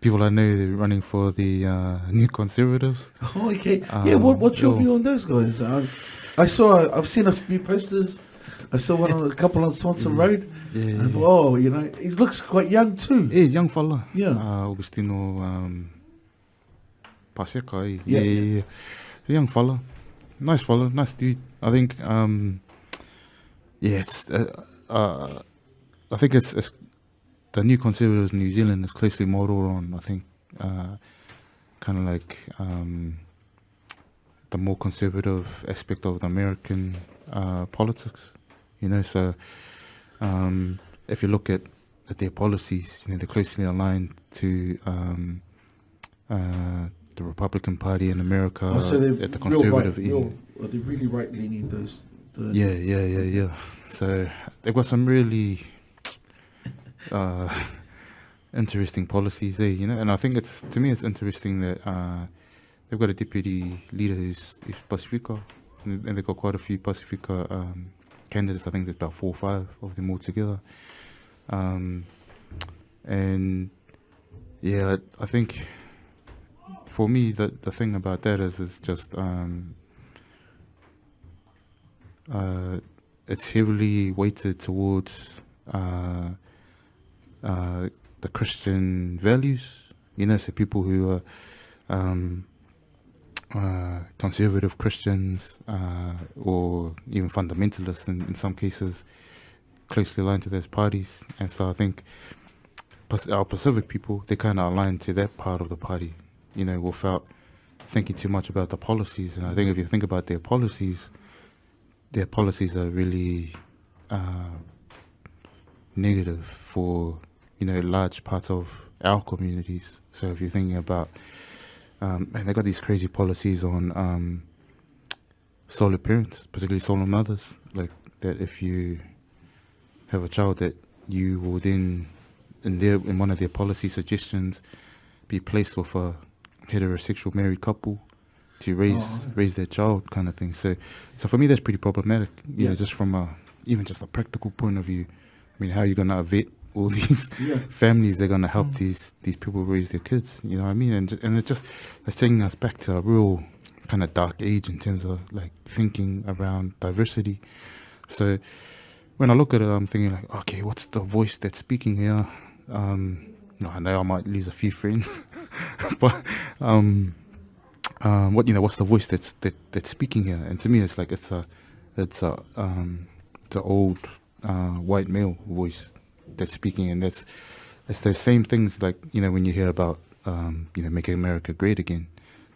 people I know they're running for the New Conservatives. Oh, okay. Yeah, what's your view on those guys? I've seen a few posters. I saw a couple on Swanson Road. Yeah. I thought, oh, he looks quite young too. He's young fella. Yeah. Augustino Pacheco. Yeah. He's a young fella. Nice fella. Nice dude. I think, it's, I think it's the New Conservatives in New Zealand is closely modelled on, I think, kind of like the more conservative aspect of the American politics, so if you look at their policies, they're closely aligned to the Republican Party in America, so at the conservative end. Are they really right leaning Yeah. So they've got some really interesting policies there, and I think to me it's interesting that they've got a deputy leader who's Pacifica, and they've got quite a few Pacifica candidates. I think there's about 4 or 5 of them all together. And yeah, I think for me the thing about that is just it's heavily weighted towards the Christian values, so people who are conservative Christians or even fundamentalists in some cases, closely aligned to those parties. And so I think our Pacific people, they kind of align to that part of the party, without thinking too much about the policies. And I think if you think about their policies are really negative for large parts of our communities. So if you're thinking about and they got these crazy policies on solo parents, particularly solo mothers, like that if you have a child, that you will then in one of their policy suggestions be placed with a heterosexual married couple to raise their child, kind of thing. So for me that's pretty problematic, just from even just a practical point of view. I mean, how are you gonna vet all these families they're gonna help these people raise their kids? You know what I mean? And it's taking us back to a real kind of dark age in terms of like thinking around diversity. So when I look at it, I'm thinking like, okay, what's the voice that's speaking here? I know I might lose a few friends, but what's the voice that's speaking here? And to me, it's like it's a old white male voice that's speaking, and it's those same things like when you hear about making America great again.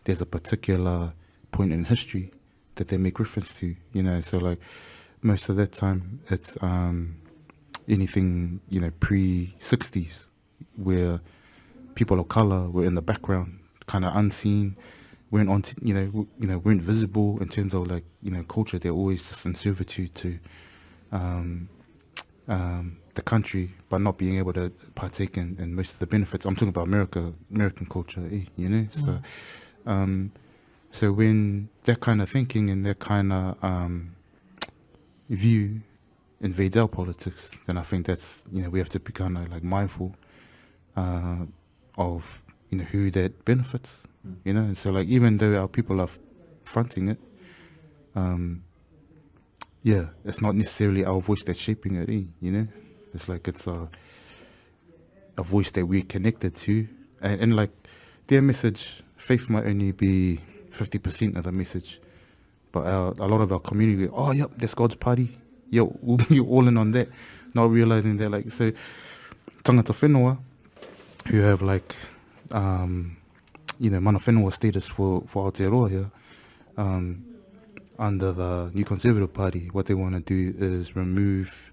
There's a particular point in history that they make reference to, so like most of that time it's anything pre-60s, where people of color were in the background, kind of unseen, weren't on weren't visible in terms of like culture. They're always just in servitude to the country, but not being able to partake in most of the benefits. I'm talking about American culture, So, so when that kind of thinking and that kind of view invades our politics, then I think that's we have to be kind of like mindful of who that benefits, And so like even though our people are fronting it, it's not necessarily our voice that's shaping it, It's like it's a voice that we're connected to, and like their message, faith might only be 50% of the message, but a lot of our community, oh yep, that's God's party, we'll be all in on that, not realizing that like, so tangata whenua who have like mana whenua status for Aotearoa here, under the New Conservative Party, what they want to do is remove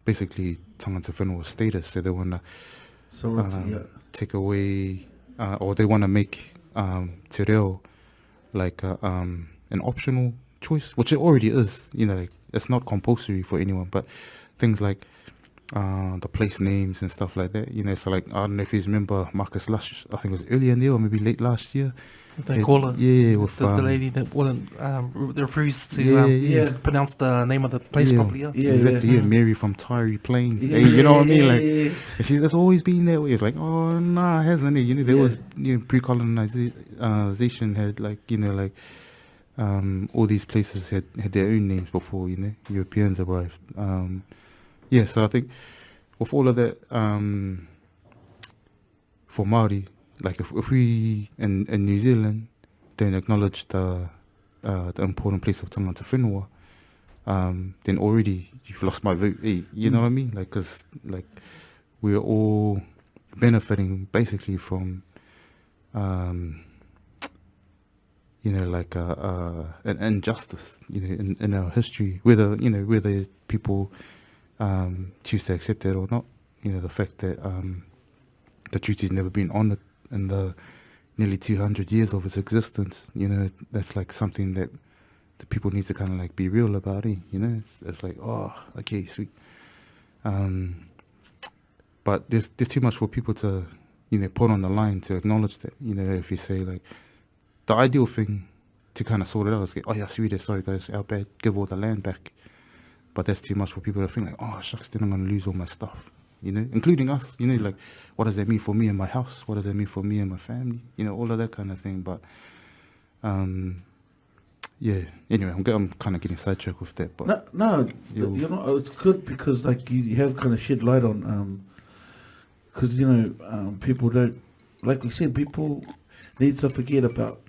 basically tangata whenua status. So they want to take away, or they want to make te reo like an optional choice, which it already is. Like, it's not compulsory for anyone, but things like the place names and stuff like that. So like, I don't know if you remember Marcus Lush, I think it was earlier in the year or maybe late last year, They call her with the lady that wouldn't refuse to Yeah. pronounce the name of the place properly. Yeah. Yeah, exactly. yeah. Yeah, Mary from Tyree Plains. Yeah, Hey, you know what I mean? yeah, Like, yeah. and that's always been that way. It's like, oh nah, hasn't it? You know, there Yeah. was pre-colonization had like all these places had their own names before Europeans arrived. So I think with all of that, for Maori, like if we in New Zealand don't acknowledge the important place of Tangata Whenua, then already you've lost my vote. You know what I mean? Like, cause like we're all benefiting basically from, an injustice, in our history, whether people choose to accept it or not. The fact that the treaty's never been honoured in the nearly 200 years of its existence. That's like something that the people need to kind of like be real about. It's like, oh, okay, sweet. But there's too much for people to put on the line to acknowledge that. If you say like the ideal thing to kind of sort it out is, oh yeah, sweet, sorry guys, our bad, give all the land back. But that's too much for people to think like, oh shucks, then I'm gonna lose all my stuff. Including us, like, what does that mean for me and my house? What does that mean for me and my family? All of that kind of thing. But, anyway, I'm kind of getting sidetracked with that. But No, it's good because, like, you have kind of shed light on, because, people don't, like we said, people need to forget about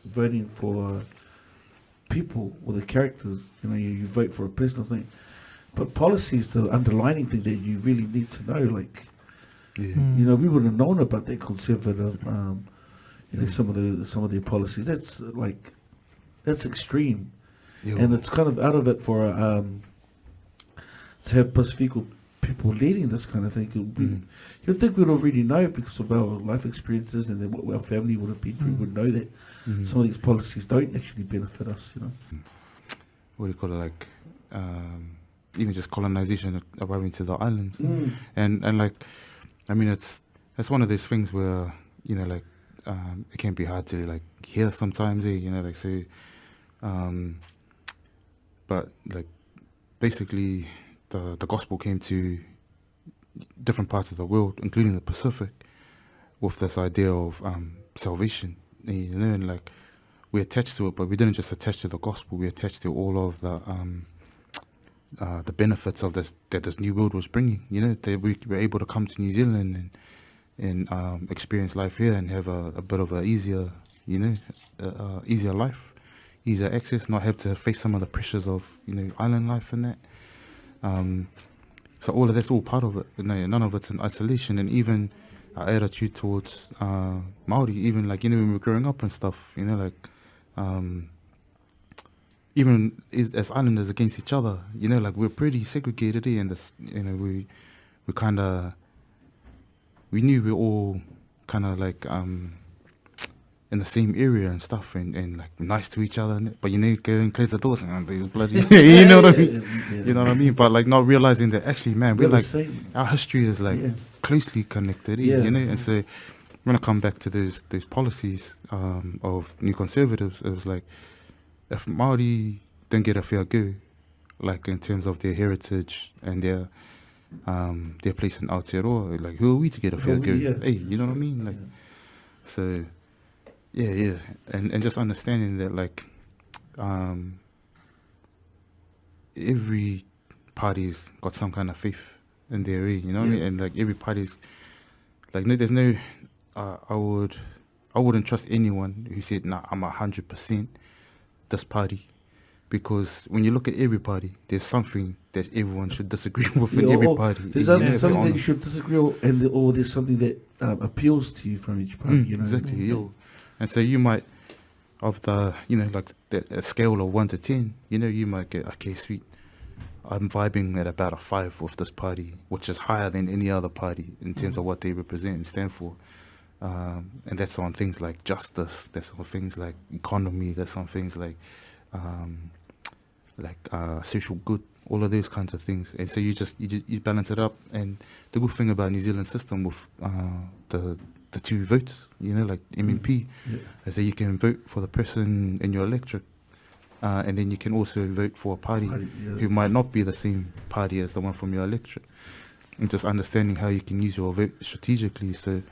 voting for people or the characters. You vote for a personal thing. But policy is the underlining thing that you really need to know. Like, we would have known about that conservative, some of their policies. That's extreme, and it's kind of out of it for to have Pacifico people leading this kind of thing. You'd think we'd already know because of our life experiences and then what our family would have been through. Would know that some of these policies don't actually benefit us. What do you call it? Like. Even just colonization arriving to the islands, and like, I mean, it's one of those things where it can be hard to like hear sometimes, but like basically the gospel came to different parts of the world, including the Pacific, with this idea of salvation, and like we attached to it, but we didn't just attach to the gospel; we attached to all of the benefits of this new world was bringing. That we were able to come to New Zealand and experience life here and have a bit of a easier, easier life, easier access, not have to face some of the pressures of island life and that. So all of that's all part of it. None of it's in isolation, and even our attitude towards Maori, even like when we were growing up and stuff, even as islanders against each other, like we're pretty segregated, and this, we kind of, we knew we were all kind of like in the same area and stuff, and like nice to each other, but go and close the doors and these bloody, you know what I mean? You know what I mean? But like not realizing that actually, man, we're like, our history is like closely connected, and so when I come back to those policies of New Conservatives, it was like, if Māori don't get a fair go, like in terms of their heritage and their place in Aotearoa, like who are we to get a fair go? Hey, you know what I mean? Like, so and just understanding that like every party's got some kind of faith in their way, you know what I mean? And like every party's like there's no I wouldn't trust anyone who said, nah, I'm 100% this party, because when you look at every party, there's something that everyone should disagree with in every party. There's something that you should disagree with, or there's something that appeals to you from each party. Exactly, and so you might, of the like a scale of 1 to 10, you might get, okay, sweet, I'm vibing at about a 5 with this party, which is higher than any other party in terms of what they represent and stand for. And that's on things like justice, that's on things like economy, that's on things like social good, all of those kinds of things. And so you balance it up. And the good thing about New Zealand system with the the two votes, you know, like MMP. Yeah. I say you can vote for the person in your electorate, and then you can also vote for a party who might not be the same party as the one from your electorate. And just understanding how you can use your vote strategically. So